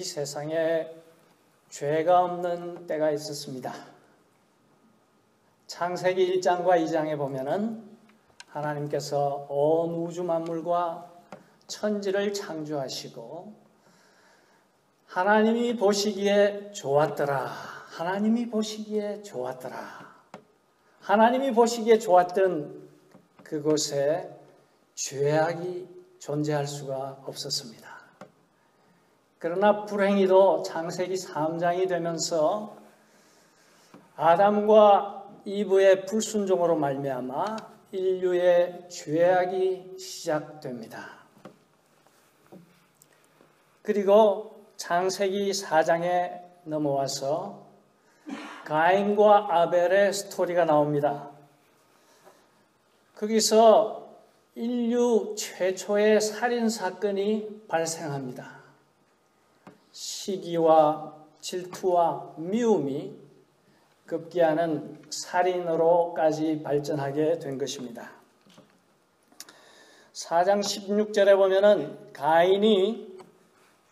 이 세상에 죄가 없는 때가 있었습니다. 창세기 1장과 2장에 보면은 하나님께서 온 우주 만물과 천지를 창조하시고 하나님이 보시기에 좋았더라. 하나님이 보시기에 좋았더라. 하나님이 보시기에 좋았던 그곳에 죄악이 존재할 수가 없었습니다. 그러나 불행히도 창세기 3장이 되면서 아담과 이브의 불순종으로 말미암아 인류의 죄악이 시작됩니다. 그리고 창세기 4장에 넘어와서 가인과 아벨의 스토리가 나옵니다. 거기서 인류 최초의 살인사건이 발생합니다. 시기와 질투와 미움이 급기야는 살인으로까지 발전하게 된 것입니다. 4장 16절에 보면은 가인이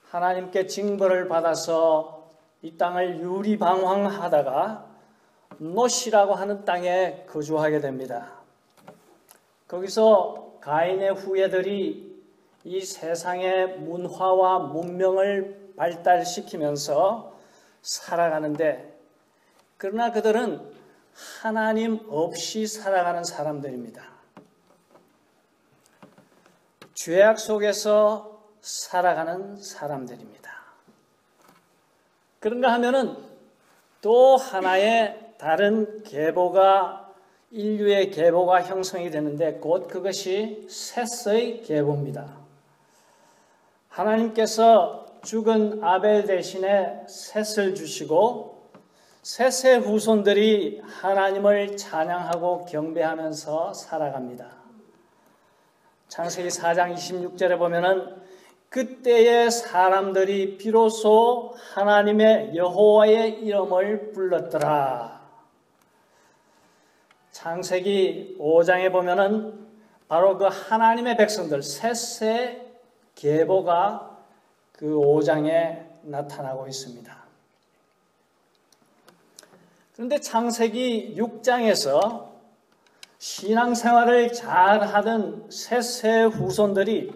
하나님께 징벌을 받아서 이 땅을 유리방황하다가 노시라고 하는 땅에 거주하게 됩니다. 거기서 가인의 후예들이 이 세상의 문화와 문명을 발달시키면서 살아가는데, 그러나 그들은 하나님 없이 살아가는 사람들입니다. 죄악 속에서 살아가는 사람들입니다. 그런가 하면은 또 하나의 다른 계보가, 인류의 계보가 형성이 되는데 곧 그것이 셋의 계보입니다. 하나님께서 죽은 아벨 대신에 셋을 주시고 셋의 후손들이 하나님을 찬양하고 경배하면서 살아갑니다. 창세기 4장 26절에 보면은 그때의 사람들이 비로소 하나님의 여호와의 이름을 불렀더라. 창세기 5장에 보면은 바로 그 하나님의 백성들 셋의 계보가 그 5장에 나타나고 있습니다. 그런데 창세기 6장에서 신앙생활을 잘하던 셋의 후손들이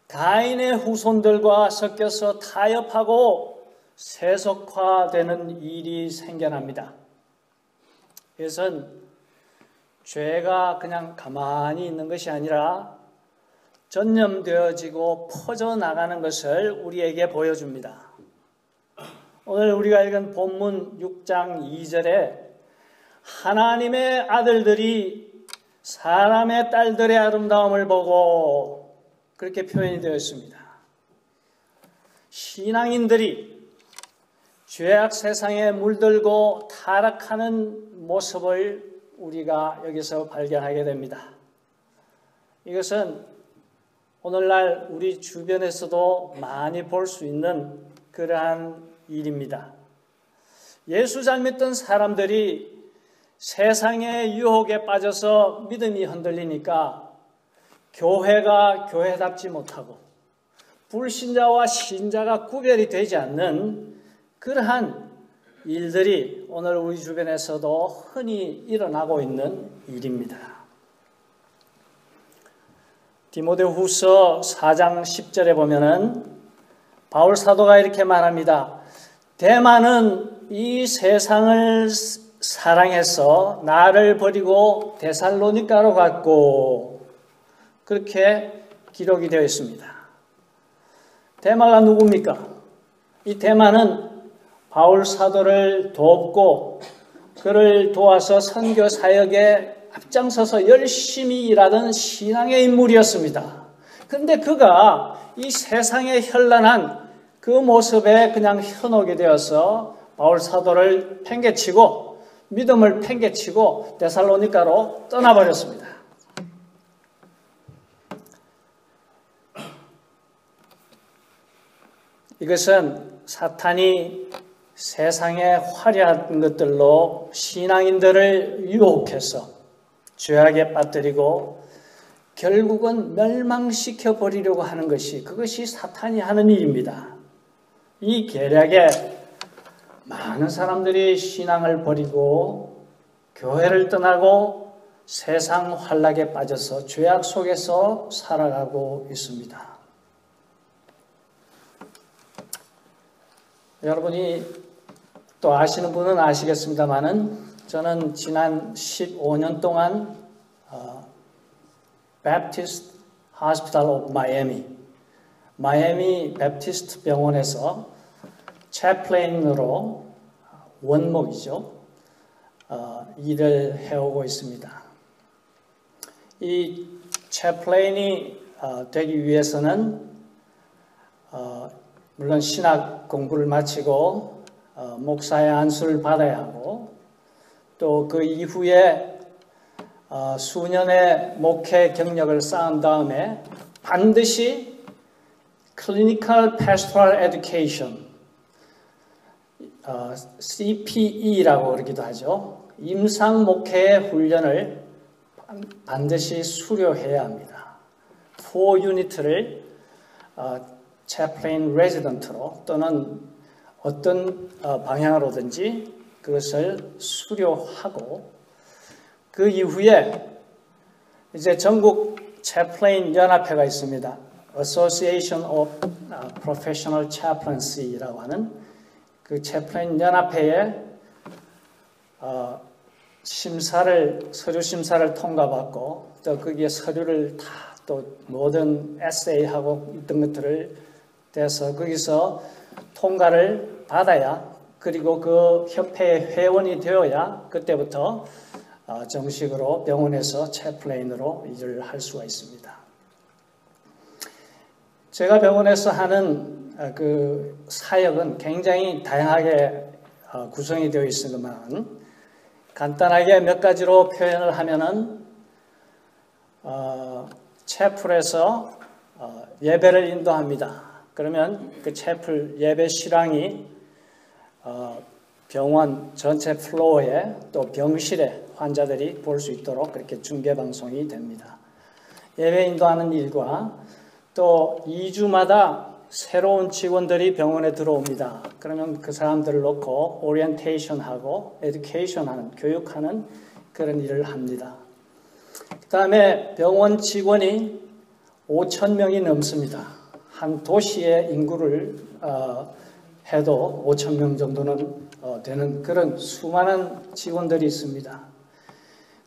가인의 후손들과 섞여서 타협하고 세속화되는 일이 생겨납니다. 이것은 죄가 그냥 가만히 있는 것이 아니라 전염되어지고 퍼져나가는 것을 우리에게 보여줍니다. 오늘 우리가 읽은 본문 6장 2절에 하나님의 아들들이 사람의 딸들의 아름다움을 보고 그렇게 표현이 되어 있습니다. 신앙인들이 죄악 세상에 물들고 타락하는 모습을 우리가 여기서 발견하게 됩니다. 이것은 오늘날 우리 주변에서도 많이 볼 수 있는 그러한 일입니다. 예수 잘 믿던 사람들이 세상의 유혹에 빠져서 믿음이 흔들리니까 교회가 교회답지 못하고 불신자와 신자가 구별이 되지 않는 그러한 일들이 오늘 우리 주변에서도 흔히 일어나고 있는 일입니다. 디모데후서 4장 10절에 보면은 바울 사도가 이렇게 말합니다. 데마는 이 세상을 사랑해서 나를 버리고 데살로니가로 갔고, 그렇게 기록이 되어 있습니다. 데마가 누굽니까? 이 데마는 바울 사도를 돕고 그를 도와서 선교 사역에 앞장서서 열심히 일하던 신앙의 인물이었습니다. 그런데 그가 이 세상에 현란한 그 모습에 그냥 현혹이 되어서 바울 사도를 팽개치고 믿음을 팽개치고 데살로니가로 떠나버렸습니다. 이것은 사탄이 세상의 화려한 것들로 신앙인들을 유혹해서 죄악에 빠뜨리고 결국은 멸망시켜 버리려고 하는 것이, 그것이 사탄이 하는 일입니다. 이 계략에 많은 사람들이 신앙을 버리고 교회를 떠나고 세상 환락에 빠져서 죄악 속에서 살아가고 있습니다. 여러분이 또 아시는 분은 아시겠습니다만은 저는 지난 15년 동안 Baptist Hospital of 마이애미 베프티스트 병원에서 채플레인으로 원목이죠. 일을 해오고 있습니다. 이 채플레인이 되기 위해서는 물론 신학 공부를 마치고 목사의 안수를 받아야 하고 또 그 이후에 수년의 목회 경력을 쌓은 다음에 반드시 Clinical Pastoral Education, CPE라고 그러기도 하죠. 임상 목회의 훈련을 반드시 수료해야 합니다. 4유닛을 채플레인 레지던트로 또는 어떤 방향으로든지 그것을 수료하고 그 이후에 이제 전국 채플레인 연합회가 있습니다. Association of Professional Chaplaincy라고 하는 그 채플레인 연합회에 서류 심사를 통과받고 또 거기에 서류를 다 또 모든 에세이하고 있던 것들을 돼서 거기서 통과를 받아야 그리고 그 협회의 회원이 되어야 그때부터 정식으로 병원에서 채플레인으로 일을 할 수가 있습니다. 제가 병원에서 하는 그 사역은 굉장히 다양하게 구성이 되어 있지만 간단하게 몇 가지로 표현을 하면은 채플에서 예배를 인도합니다. 그러면 그 채플 예배 실황이 병원 전체 플로어에 또 병실에 환자들이 볼 수 있도록 그렇게 중계 방송이 됩니다. 예배 인도하는 일과 또 2주마다 새로운 직원들이 병원에 들어옵니다. 그러면 그 사람들을 놓고 오리엔테이션하고 에듀케이션하는 교육하는 그런 일을 합니다. 그 다음에 병원 직원이 5,000명이 넘습니다. 한 도시의 인구를 해도 5,000명 정도는 되는 그런 수많은 직원들이 있습니다.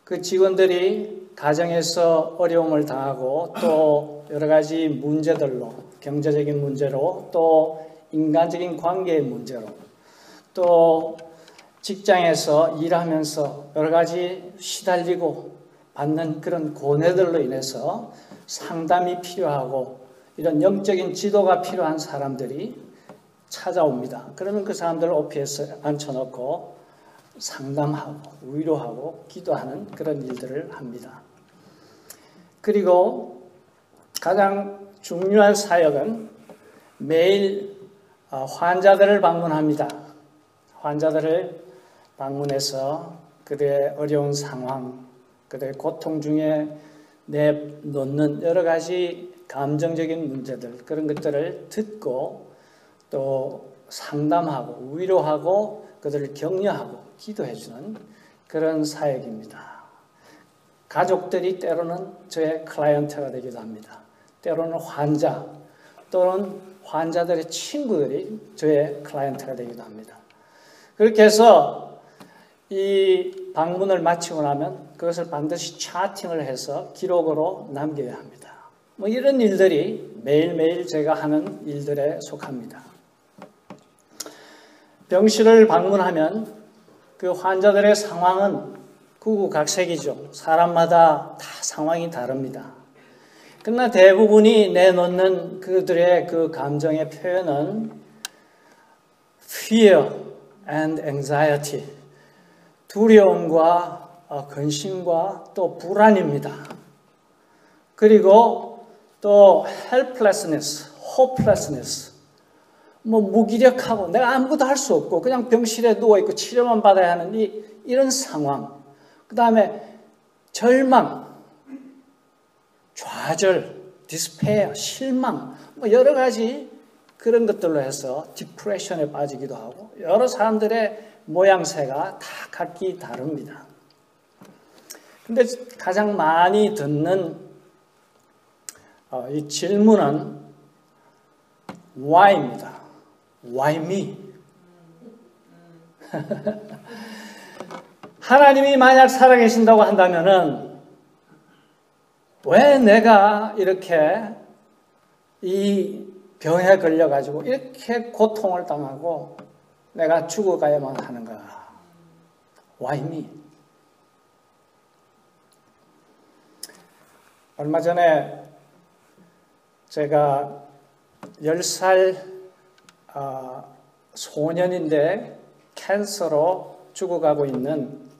그 직원들이 가정에서 어려움을 당하고 또 여러 가지 문제들로 경제적인 문제로 또 인간적인 관계의 문제로 또 직장에서 일하면서 여러 가지 시달리고 받는 그런 고뇌들로 인해서 상담이 필요하고 이런 영적인 지도가 필요한 사람들이 찾아옵니다. 그러면 그 사람들을 오피스에 앉혀놓고 상담하고 위로하고 기도하는 그런 일들을 합니다. 그리고 가장 중요한 사역은 매일 환자들을 방문합니다. 환자들을 방문해서 그들의 어려운 상황, 그들의 고통 중에 내놓는 여러 가지 감정적인 문제들 그런 것들을 듣고 또 상담하고 위로하고 그들을 격려하고 기도해주는 그런 사역입니다. 가족들이 때로는 저의 클라이언트가 되기도 합니다. 때로는 환자 또는 환자들의 친구들이 저의 클라이언트가 되기도 합니다. 그렇게 해서 이 방문을 마치고 나면 그것을 반드시 차팅을 해서 기록으로 남겨야 합니다. 뭐 이런 일들이 매일매일 제가 하는 일들에 속합니다. 병실을 방문하면 그 환자들의 상황은 구구각색이죠. 사람마다 다 상황이 다릅니다. 그러나 대부분이 내놓는 그들의 그 감정의 표현은 fear and anxiety, 두려움과 근심과 또 불안입니다. 그리고 또 helplessness, hopelessness, 뭐 무기력하고 내가 아무것도 할 수 없고 그냥 병실에 누워있고 치료만 받아야 하는 이런 상황. 그 다음에 절망, 좌절, despair, 실망, 뭐 여러 가지 그런 것들로 해서 디프레션에 빠지기도 하고 여러 사람들의 모양새가 다 각기 다릅니다. 근데 가장 많이 듣는 이 질문은 why입니다. Why me? 하나님이 만약 살아계신다고 한다면은 왜 내가 이렇게 이 병에 걸려가지고 이렇게 고통을 당하고 내가 죽어가야만 하는가? Why me? 얼마 전에 제가 10살 소년인데 캔서로 죽어가고 있는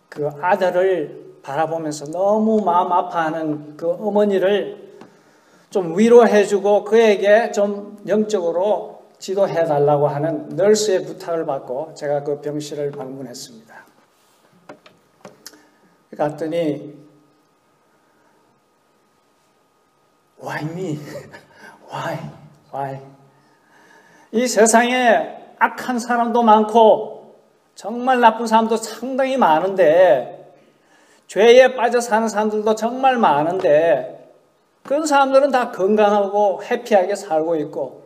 그 아들을 바라보면서 너무 마음 아파하는 그 어머니를 좀 위로해주고 그에게 좀 영적으로 지도해달라고 하는 널스의 부탁을 받고 제가 그 병실을 방문했습니다. 갔더니 Why me? Why? 이 세상에 악한 사람도 많고 정말 나쁜 사람도 상당히 많은데 죄에 빠져 사는 사람들도 정말 많은데 그런 사람들은 다 건강하고 해피하게 살고 있고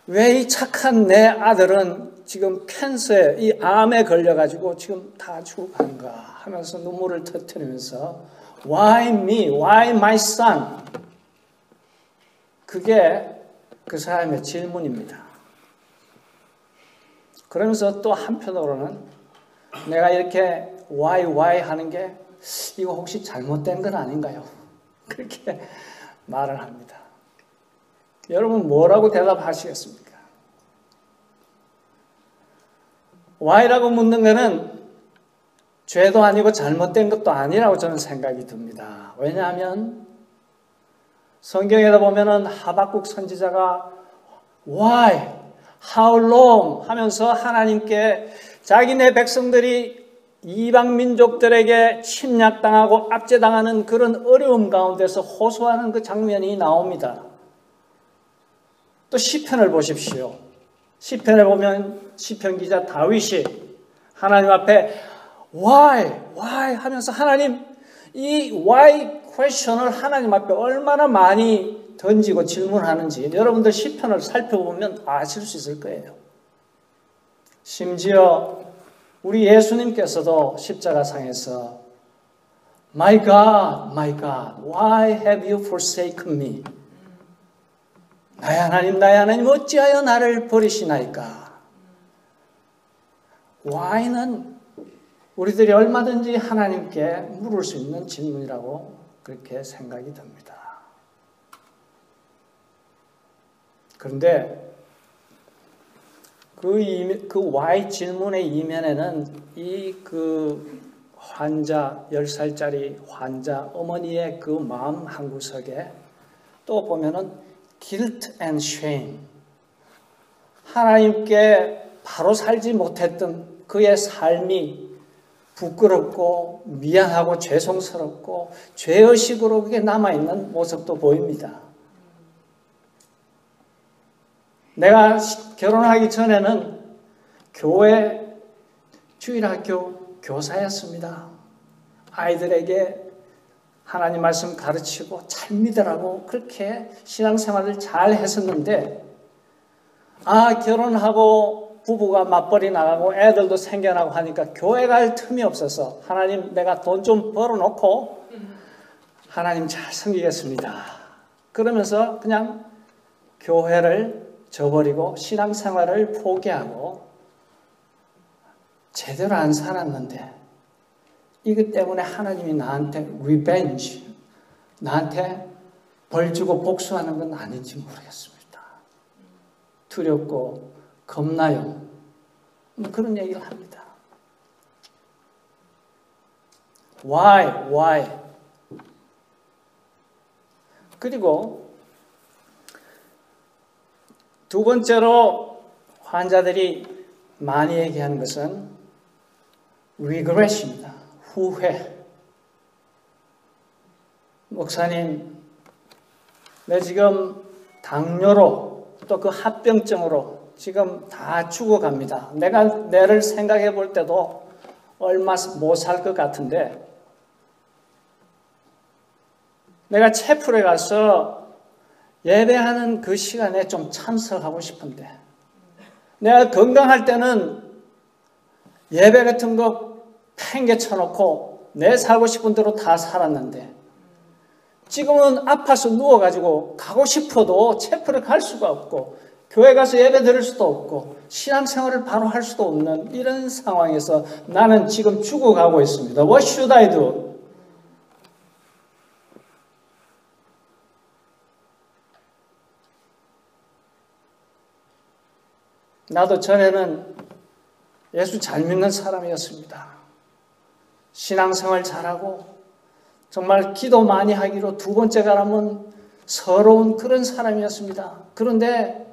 왜 이 착한 내 아들은 지금 캔서에 이 암에 걸려가지고 지금 다 죽어가는가 하면서 눈물을 터뜨리면서 Why me? Why my son? 그게 그 사람의 질문입니다. 그러면서 또 한편으로는 내가 이렇게 why 하는 게 이거 혹시 잘못된 건 아닌가요? 그렇게 말을 합니다. 여러분 뭐라고 대답하시겠습니까? why라고 묻는 것은 죄도 아니고 잘못된 것도 아니라고 저는 생각이 듭니다. 왜냐하면 성경에다 보면은 하박국 선지자가 why, how long 하면서 하나님께 자기네 백성들이 이방 민족들에게 침략당하고 압제당하는 그런 어려움 가운데서 호소하는 그 장면이 나옵니다. 또 시편을 보십시오. 시편에 보면 시편 기자 다윗이 하나님 앞에 why 하면서 하나님 이 why question을 하나님 앞에 얼마나 많이 던지고 질문하는지 여러분들 시편을 살펴보면 아실 수 있을 거예요. 심지어 우리 예수님께서도 십자가상에서 My God, why have you forsaken me? 나의 하나님 어찌하여 나를 버리시나이까? why는 우리들이 얼마든지 하나님께 물을 수 있는 질문이라고 그렇게 생각이 듭니다. 그런데 그 why 질문의 이면에는 그 환자, 10살짜리 환자 어머니의 그 마음 한구석에 또 보면은 guilt and shame. 하나님께 바로 살지 못했던 그의 삶이 부끄럽고 미안하고 죄송스럽고 죄의식으로 그게 남아있는 모습도 보입니다. 내가 결혼하기 전에는 교회 주일학교 교사였습니다. 아이들에게 하나님 말씀 가르치고 잘 믿으라고 그렇게 신앙생활을 잘 했었는데 결혼하고 부부가 맞벌이 나가고 애들도 생겨나고 하니까 교회 갈 틈이 없어서 하나님 내가 돈 좀 벌어놓고 하나님 잘 섬기겠습니다. 그러면서 그냥 교회를 저버리고 신앙생활을 포기하고 제대로 안 살았는데 이것 때문에 하나님이 나한테 revenge, 나한테 벌 주고 복수하는 건 아닌지 모르겠습니다. 두렵고 겁나요. 그런 얘기를 합니다. Why? 그리고 두 번째로 환자들이 많이 얘기하는 것은 regret입니다. 후회. 목사님, 내 지금 당뇨로 또 그 합병증으로 지금 다 죽어갑니다. 내가 내를 생각해 볼 때도 얼마 못 살 것 같은데, 내가 채플에 가서 예배하는 그 시간에 좀 참석하고 싶은데, 내가 건강할 때는 예배 같은 거 팽개쳐놓고 내 살고 싶은 대로 다 살았는데, 지금은 아파서 누워가지고 가고 싶어도 채플에 갈 수가 없고, 교회 가서 예배 드릴 수도 없고, 신앙생활을 바로 할 수도 없는 이런 상황에서 나는 지금 죽어가고 있습니다. What should I do? 나도 전에는 예수 잘 믿는 사람이었습니다. 신앙생활 잘하고 정말 기도 많이 하기로 두 번째 가라면 서러운 그런 사람이었습니다. 그런데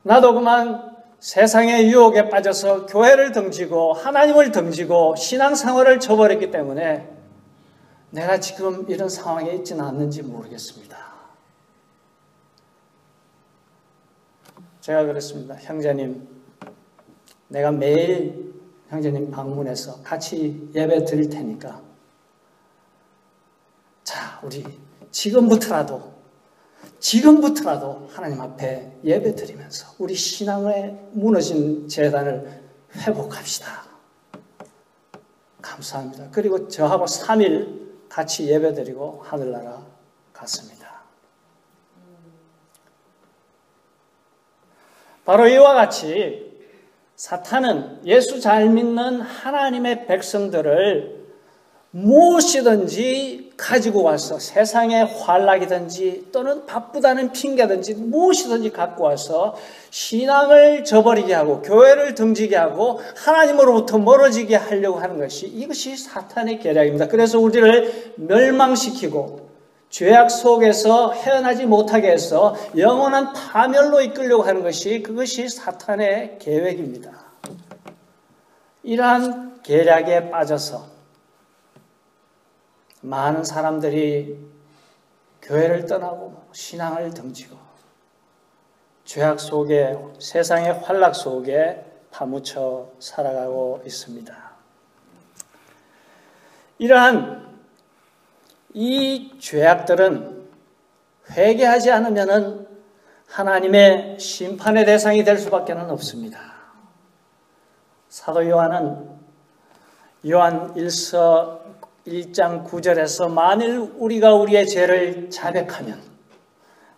나도 그만 세상의 유혹에 빠져서 교회를 등지고 하나님을 등지고 신앙생활을 저버렸기 때문에 내가 지금 이런 상황에 있지는 않는지 모르겠습니다. 제가 그랬습니다. 형제님, 내가 매일 형제님 방문해서 같이 예배 드릴 테니까, 자, 우리 지금부터라도 하나님 앞에 예배 드리면서 우리 신앙의 무너진 재단을 회복합시다. 감사합니다. 그리고 저하고 3일 같이 예배 드리고 하늘나라 갔습니다. 바로 이와 같이 사탄은 예수 잘 믿는 하나님의 백성들을 무엇이든지 가지고 와서 세상의 환락이든지 또는 바쁘다는 핑계든지 무엇이든지 갖고 와서 신앙을 저버리게 하고 교회를 등지게 하고 하나님으로부터 멀어지게 하려고 하는 것이, 이것이 사탄의 계략입니다. 그래서 우리를 멸망시키고 죄악 속에서 헤어나지 못하게 해서 영원한 파멸로 이끌려고 하는 것이, 그것이 사탄의 계획입니다. 이러한 계략에 빠져서 많은 사람들이 교회를 떠나고 신앙을 등지고 죄악 속에, 세상의 환락 속에 파묻혀 살아가고 있습니다. 이러한 이 죄악들은 회개하지 않으면 하나님의 심판의 대상이 될 수밖에 없습니다. 사도 요한은 요한 1서 1장 9절에서 만일 우리가 우리의 죄를 자백하면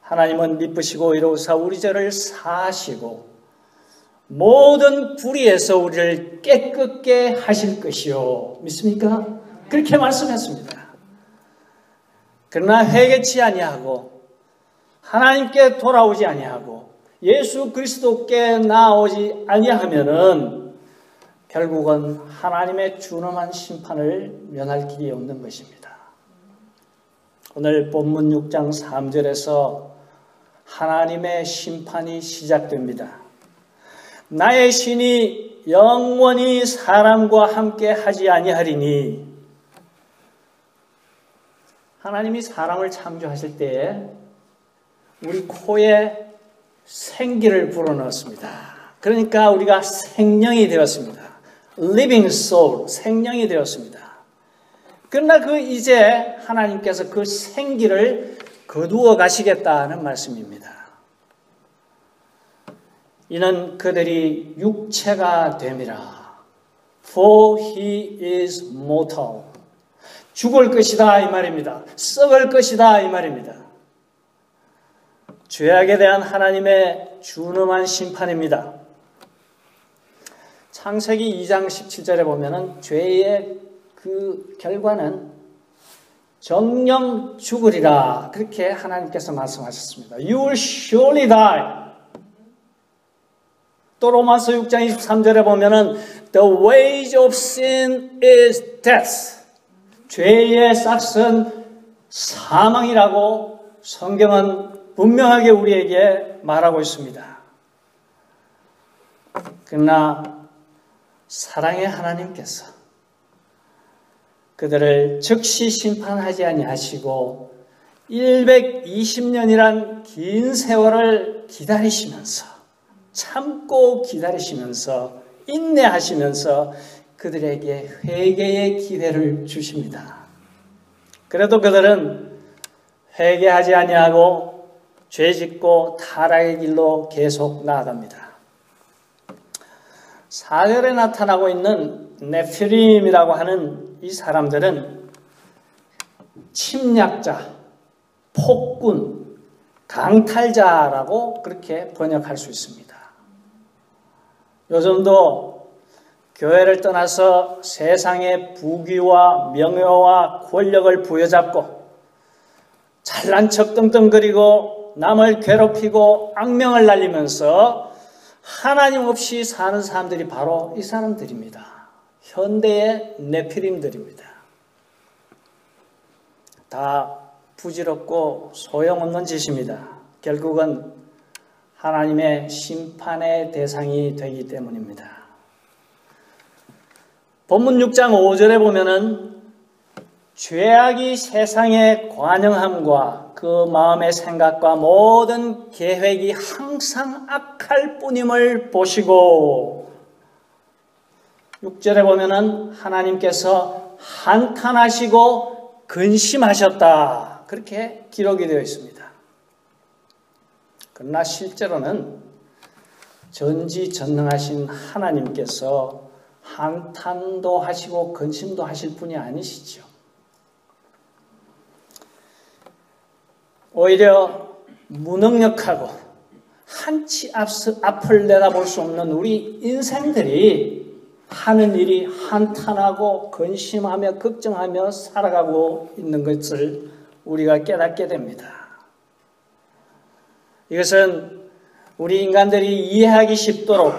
하나님은 미쁘시고 이로우사 우리 죄를 사하시고 모든 불의에서 우리를 깨끗게 하실 것이요. 믿습니까? 그렇게 말씀했습니다. 그러나 회개치 아니하고 하나님께 돌아오지 아니하고 예수 그리스도께 나아오지 아니하면은 결국은 하나님의 준엄한 심판을 면할 길이 없는 것입니다. 오늘 본문 6장 3절에서 하나님의 심판이 시작됩니다. 나의 신이 영원히 사람과 함께 하지 아니하리니, 하나님이 사람을 창조하실 때에 우리 코에 생기를 불어넣었습니다. 그러니까 우리가 생명이 되었습니다. Living soul, 생명이 되었습니다. 그러나 이제 하나님께서 그 생기를 거두어 가시겠다는 말씀입니다. 이는 그들이 육체가 됨이라. For he is mortal. 죽을 것이다 이 말입니다. 썩을 것이다 이 말입니다. 죄악에 대한 하나님의 준엄한 심판입니다. 창세기 2장 17절에 보면은 죄의 그 결과는 정령 죽으리라, 그렇게 하나님께서 말씀하셨습니다. You will surely die. 또 로마서 6장 23절에 보면은 The wage of sin is death. 죄의 싹은 사망이라고 성경은 분명하게 우리에게 말하고 있습니다. 그러나 사랑의 하나님께서 그들을 즉시 심판하지 아니하시고 120년이란 긴 세월을 기다리시면서, 참고 기다리시면서, 인내하시면서 그들에게 회개의 기회를 주십니다. 그래도 그들은 회개하지 아니하고 죄짓고 타락의 길로 계속 나아갑니다. 4절에 나타나고 있는 네피림이라고 하는 이 사람들은 침략자, 폭군, 강탈자라고 그렇게 번역할 수 있습니다. 요즘도 교회를 떠나서 세상의 부귀와 명예와 권력을 부여잡고 잘난 척 떵떵거리고 남을 괴롭히고 악명을 날리면서 하나님 없이 사는 사람들이 바로 이 사람들입니다. 현대의 네피림들입니다. 다 부질없고 소용없는 짓입니다. 결국은 하나님의 심판의 대상이 되기 때문입니다. 본문 6장 5절에 보면은 죄악이 세상의 관영함과 그 마음의 생각과 모든 계획이 항상 악할 뿐임을 보시고, 6절에 보면은 하나님께서 한탄하시고 근심하셨다, 그렇게 기록이 되어 있습니다. 그러나 실제로는 전지전능하신 하나님께서 한탄도 하시고 근심도 하실 분이 아니시죠. 오히려 무능력하고 한치 앞을 내다볼 수 없는 우리 인생들이 하는 일이 한탄하고 근심하며 걱정하며 살아가고 있는 것을 우리가 깨닫게 됩니다. 이것은 우리 인간들이 이해하기 쉽도록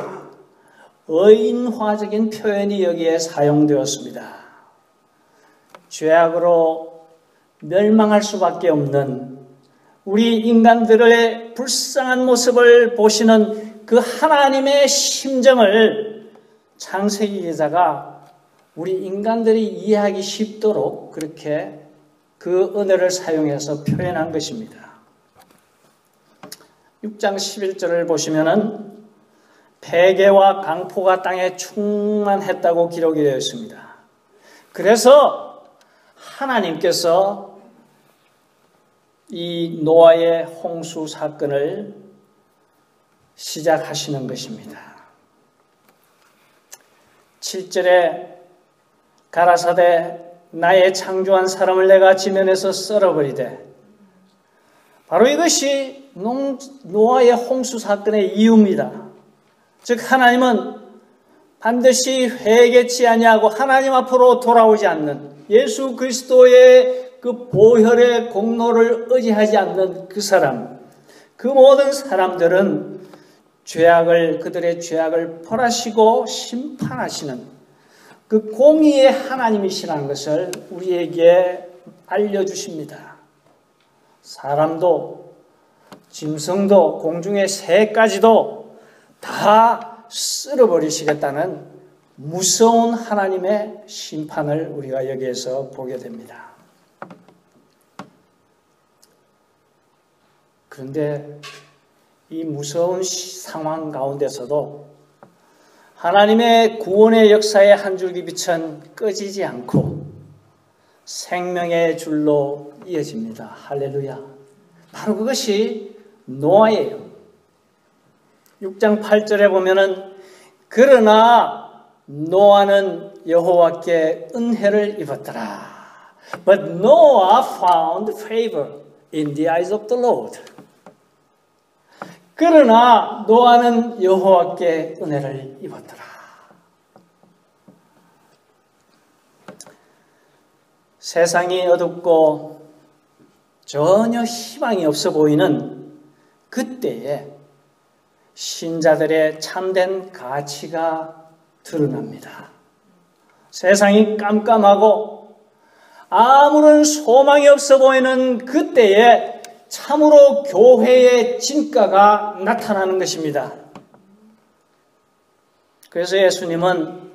의인화적인 표현이 여기에 사용되었습니다. 죄악으로 멸망할 수밖에 없는 우리 인간들의 불쌍한 모습을 보시는 그 하나님의 심정을 창세기 기자가 우리 인간들이 이해하기 쉽도록 그렇게 그 언어를 사용해서 표현한 것입니다. 6장 11절을 보시면은 폐괴와 강포가 땅에 충만했다고 기록이 되어 있습니다. 그래서 하나님께서 이 노아의 홍수 사건을 시작하시는 것입니다. 7절에 가라사대 나의 창조한 사람을 내가 지면에서 썰어버리되, 바로 이것이 노아의 홍수 사건의 이유입니다. 즉 하나님은 반드시 회개치 아니하고 하나님 앞으로 돌아오지 않는, 예수 그리스도의 그 보혈의 공로를 의지하지 않는 그 사람, 그 모든 사람들은 그들의 죄악을 벌하시고 심판하시는 그 공의의 하나님이시라는 것을 우리에게 알려주십니다. 사람도 짐승도 공중의 새까지도 다 쓸어버리시겠다는 무서운 하나님의 심판을 우리가 여기에서 보게 됩니다. 그런데 이 무서운 상황 가운데서도 하나님의 구원의 역사의 한 줄기 빛은 꺼지지 않고 생명의 줄로 이어집니다. 할렐루야. 바로 그것이 노아예요. 6장 8절에 보면은 그러나 노아는 여호와께 은혜를 입었더라. But Noah found favor in the eyes of the Lord. 그러나 노아는 여호와께 은혜를 입었더라. 세상이 어둡고 전혀 희망이 없어 보이는 그때에 신자들의 참된 가치가 드러납니다. 세상이 깜깜하고 아무런 소망이 없어 보이는 그때에 참으로 교회의 진가가 나타나는 것입니다. 그래서 예수님은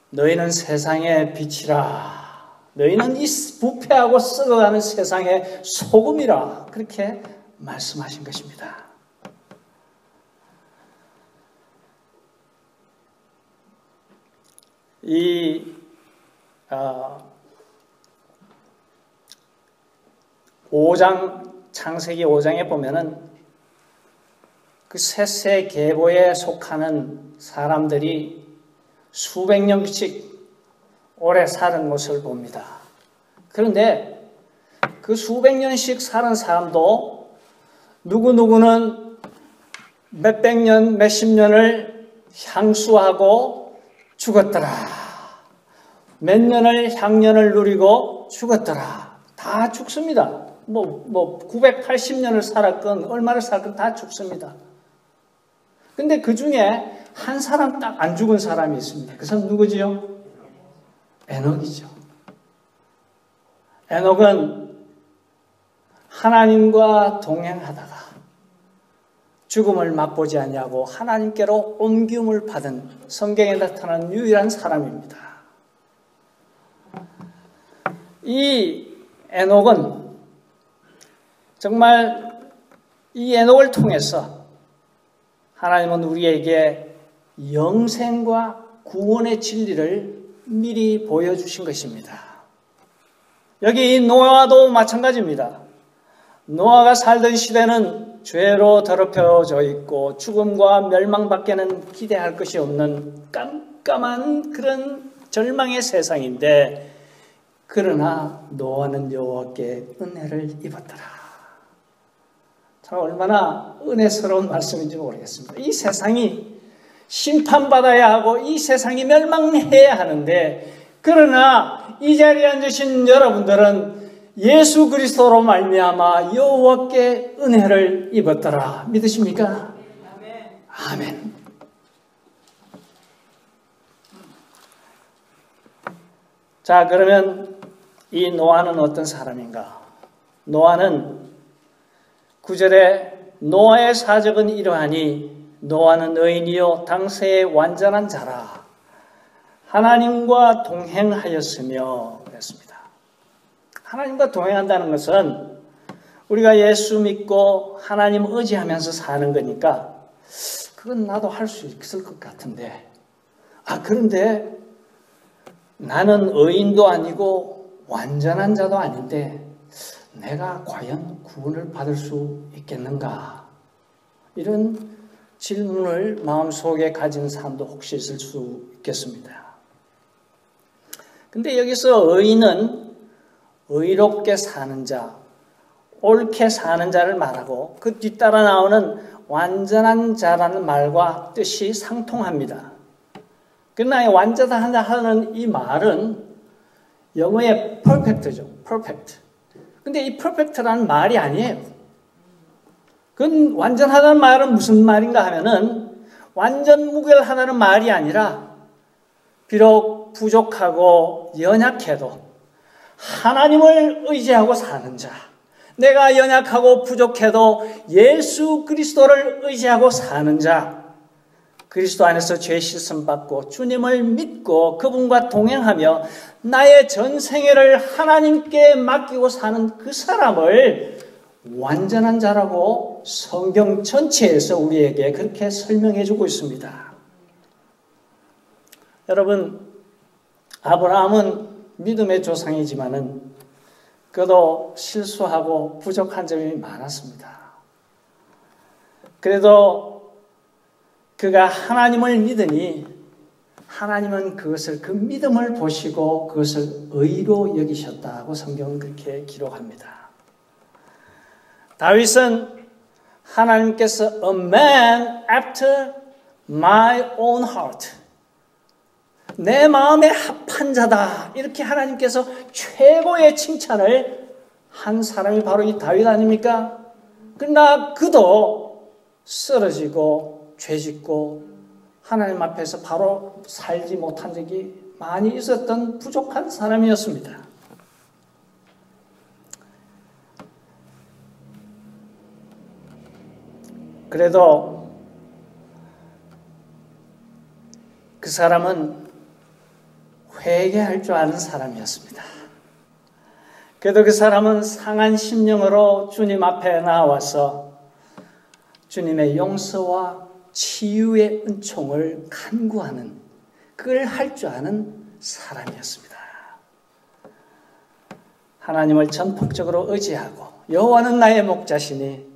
너희는 세상의 빛이라, 너희는 이 부패하고 썩어가는 세상의 소금이라 그렇게 말씀하신 것입니다. 이 5장 창세기 5장에 보면은 그 셋세 계보에 속하는 사람들이 수백 년씩 오래 사는 모습을 봅니다. 그런데 그 수백 년씩 사는 사람도 누구누구는 몇백 년, 몇십 년을 향수하고 죽었더라. 몇 년을 향년을 누리고 죽었더라. 다 죽습니다. 980년을 살았건 얼마를 살건 다 죽습니다. 근데 그 중에 한 사람 딱 안 죽은 사람이 있습니다. 그 사람 누구지요? 에녹이죠. 에녹은 하나님과 동행하다가 죽음을 맛보지 않냐고 하나님께로 옮김을 받은 성경에 나타난 유일한 사람입니다. 이 에녹은 정말 이 에녹을 통해서 하나님은 우리에게 영생과 구원의 진리를 미리 보여주신 것입니다. 여기 노아도 마찬가지입니다. 노아가 살던 시대는 죄로 더럽혀져 있고 죽음과 멸망밖에는 기대할 것이 없는 깜깜한 그런 절망의 세상인데 그러나 노아는 여호와께 은혜를 입었더라. 참 얼마나 은혜스러운 말씀인지 모르겠습니다. 이 세상이 심판받아야 하고 이 세상이 멸망해야 하는데 그러나 이 자리에 앉으신 여러분들은 예수 그리스도로 말미암아 여호와께 은혜를 입었더라. 믿으십니까? 아멘. 자, 그러면 이 노아는 어떤 사람인가? 노아는 9절에 노아의 사적은 이러하니 노아는 의인이요 당세의 완전한 자라 하나님과 동행하였으며 그랬습니다. 하나님과 동행한다는 것은 우리가 예수 믿고 하나님 의지하면서 사는 거니까 그건 나도 할 수 있을 것 같은데 그런데 나는 의인도 아니고 완전한 자도 아닌데 내가 과연 구원을 받을 수 있겠는가? 이런 질문을 마음속에 가진 사람도 혹시 있을 수 있겠습니다. 근데 여기서 의인은 의롭게 사는 자, 옳게 사는 자를 말하고 그 뒤따라 나오는 완전한 자라는 말과 뜻이 상통합니다. 그러나 완전하다 하는 이 말은 영어의 perfect죠. perfect. 근데 이 perfect라는 말이 아니에요. 그건 완전하다는 말은 무슨 말인가 하면은 완전 무결하다는 말이 아니라 비록 부족하고 연약해도 하나님을 의지하고 사는 자. 내가 연약하고 부족해도 예수 그리스도를 의지하고 사는 자. 그리스도 안에서 죄 씻음 받고 주님을 믿고 그분과 동행하며 나의 전생애를 하나님께 맡기고 사는 그 사람을 완전한 자라고 성경 전체에서 우리에게 그렇게 설명해 주고 있습니다. 여러분, 아브라함은 믿음의 조상이지만은 그도 실수하고 부족한 점이 많았습니다. 그래도 그가 하나님을 믿으니 하나님은 그것을 그 믿음을 보시고 그것을 의로 여기셨다고 성경은 그렇게 기록합니다. 다윗은 하나님께서 a man after my own heart 내 마음에 합한 자다 이렇게 하나님께서 최고의 칭찬을 한 사람이 바로 이 다윗 아닙니까? 그러나 그도 쓰러지고 죄짓고 하나님 앞에서 바로 살지 못한 적이 많이 있었던 부족한 사람이었습니다. 그래도 그 사람은 회개할 줄 아는 사람이었습니다. 그래도 그 사람은 상한 심령으로 주님 앞에 나와서 주님의 용서와 치유의 은총을 간구하는, 그걸 할 줄 아는 사람이었습니다. 하나님을 전폭적으로 의지하고 여호와는 나의 목자시니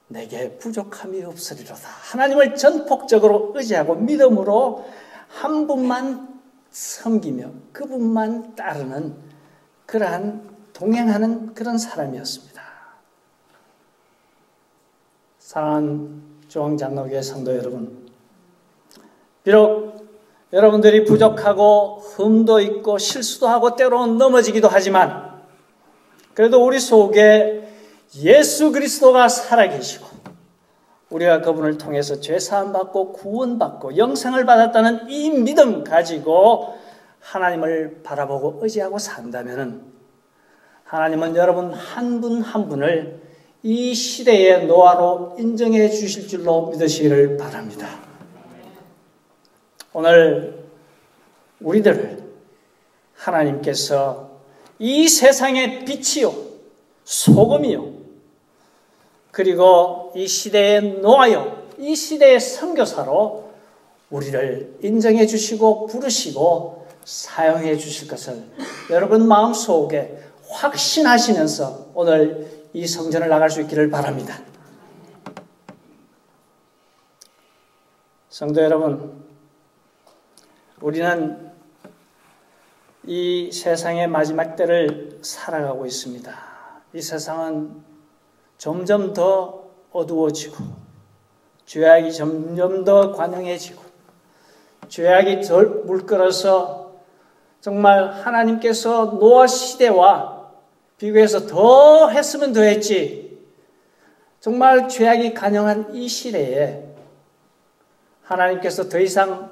내게 부족함이 없으리로다. 하나님을 전폭적으로 의지하고 믿음으로 한 분만 섬기며 그분만 따르는, 그러한 동행하는 그런 사람이었습니다. 사랑하는 중앙장로교회 성도 여러분, 비록 여러분들이 부족하고 흠도 있고 실수도 하고 때로는 넘어지기도 하지만, 그래도 우리 속에 예수 그리스도가 살아계시고 우리가 그분을 통해서 죄사함 받고 구원받고 영생을 받았다는 이 믿음 가지고 하나님을 바라보고 의지하고 산다면 하나님은 여러분 한 분 한 분을 이 시대의 노아로 인정해 주실 줄로 믿으시기를 바랍니다. 오늘 우리들을 하나님께서 이 세상의 빛이요 소금이요 그리고 이 시대의 노아요 이 시대의 선교사로 우리를 인정해 주시고 부르시고 사용해 주실 것을 여러분 마음속에 확신하시면서 오늘 이 성전을 나갈 수 있기를 바랍니다. 성도 여러분, 우리는 이 세상의 마지막 때를 살아가고 있습니다. 이 세상은 점점 더 어두워지고 죄악이 점점 더 관영해지고 죄악이 덜 물끓어서 정말 하나님께서 노아 시대와 비교해서 더 했으면 더 했지, 정말 죄악이 관영한 이 시대에 하나님께서 더 이상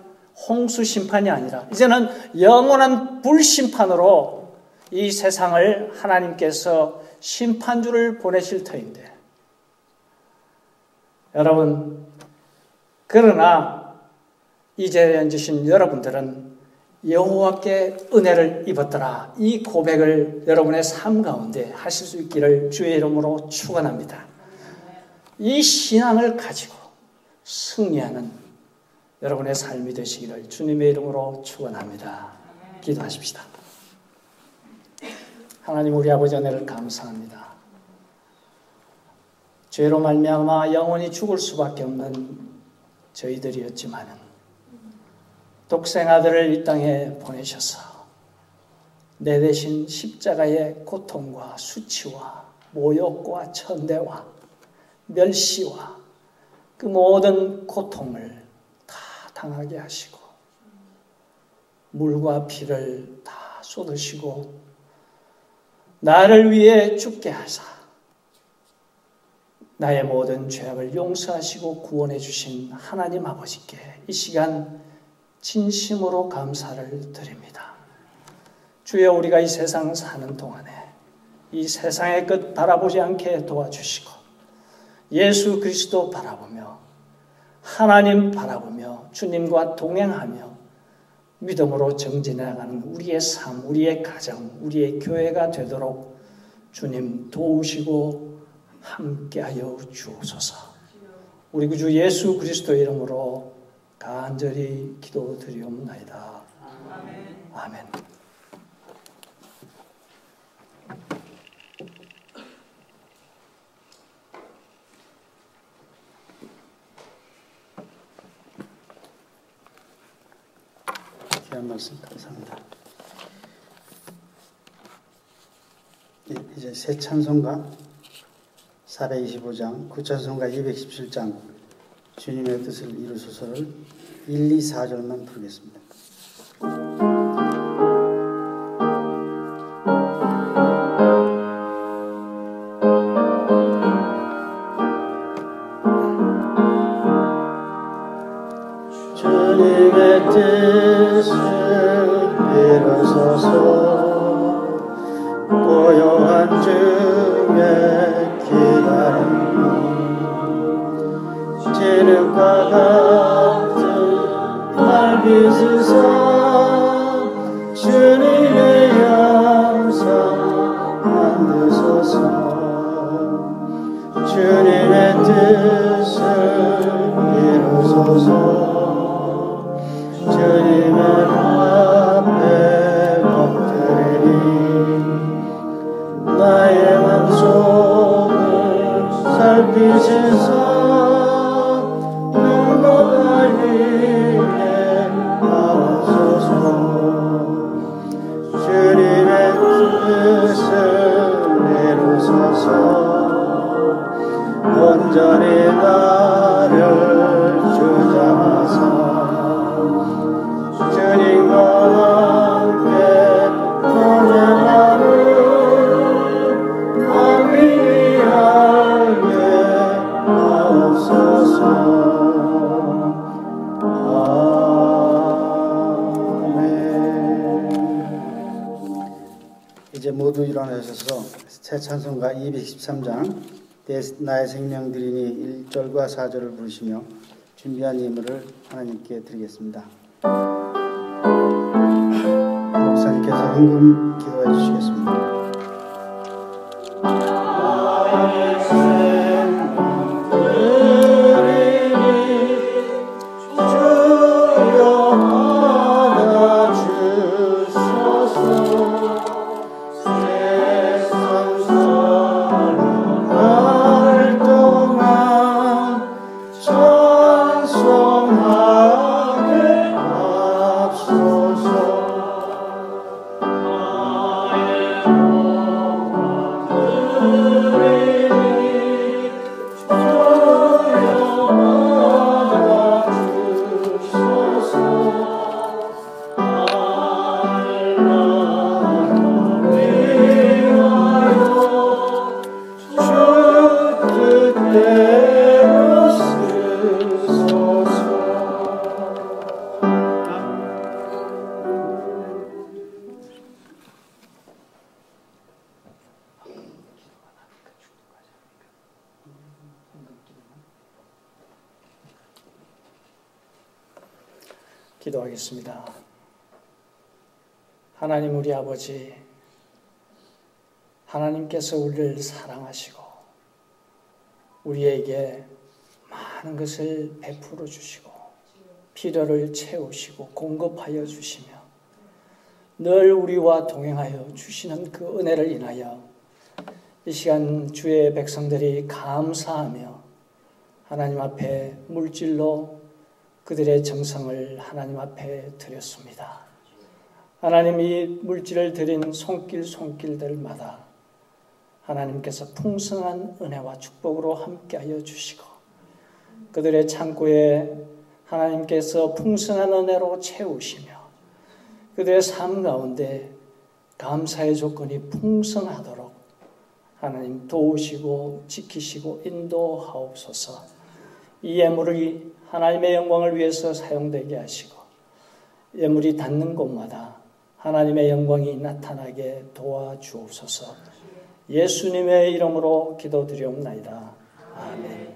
홍수 심판이 아니라 이제는 영원한 불심판으로 이 세상을 하나님께서 심판주를 보내실 터인데, 여러분, 그러나 이제 앉으신 여러분들은 여호와께 은혜를 입었더라, 이 고백을 여러분의 삶 가운데 하실 수 있기를 주의 이름으로 축원합니다. 이 신앙을 가지고 승리하는 여러분의 삶이 되시기를 주님의 이름으로 축원합니다. 기도하십시다. 하나님, 우리 아버지 은혜를 감사합니다. 죄로 말미암아 영원히 죽을 수밖에 없는 저희들이었지만은 독생아들을 이 땅에 보내셔서 내 대신 십자가의 고통과 수치와 모욕과 천대와 멸시와 그 모든 고통을 다 당하게 하시고 물과 피를 다 쏟으시고 나를 위해 죽게 하사 나의 모든 죄악을 용서하시고 구원해 주신 하나님 아버지께 이 시간 진심으로 감사를 드립니다. 주여, 우리가 이 세상 사는 동안에 이 세상의 끝 바라보지 않게 도와주시고 예수 그리스도 바라보며 하나님 바라보며 주님과 동행하며 믿음으로 정진해 나가는 우리의 삶, 우리의 가정, 우리의 교회가 되도록 주님 도우시고 함께하여 주옵소서. 우리 구주 예수 그리스도의 이름으로 간절히 기도드리옵나이다. 아멘. 귀한 말씀 감사합니다. 이제 새 찬송가 425장, 구찬송가 217장 주님의 뜻을 이루소서를 1, 2, 4절만 부르겠습니다. 주님의 뜻을 이루소서 고요한 중에 기다림이 진흙과 같은 날 빚으사 주님의 양상 온전히 나를 주장하사 주님과 함께 동행하는 안위히 알게 하옵소서. 아멘. 이제 모두 일어나셔서 새 찬송가 213장 나의 생명 드리니 1절과 4절을 부르시며 준비한 예물을 하나님께 드리겠습니다. 목사님께서 헌금 기도해 주시겠습니다. 나의 생명 드리니 주여 받아주소서. 기도하겠습니다. 하나님 우리 아버지, 하나님께서 우리를 사랑하시고 우리에게 많은 것을 베풀어 주시고 필요를 채우시고 공급하여 주시며 늘 우리와 동행하여 주시는 그 은혜를 인하여 이 시간 주의 백성들이 감사하며 하나님 앞에 물질로 그들의 정성을 하나님 앞에 드렸습니다. 하나님 이 물질을 드린 손길들마다 하나님께서 풍성한 은혜와 축복으로 함께하여 주시고 그들의 창고에 하나님께서 풍성한 은혜로 채우시며 그들의 삶 가운데 감사의 조건이 풍성하도록 하나님 도우시고 지키시고 인도하옵소서. 이 예물이 하나님의 영광을 위해서 사용되게 하시고 예물이 닿는 곳마다 하나님의 영광이 나타나게 도와주옵소서. 예수님의 이름으로 기도드리옵나이다. 아멘.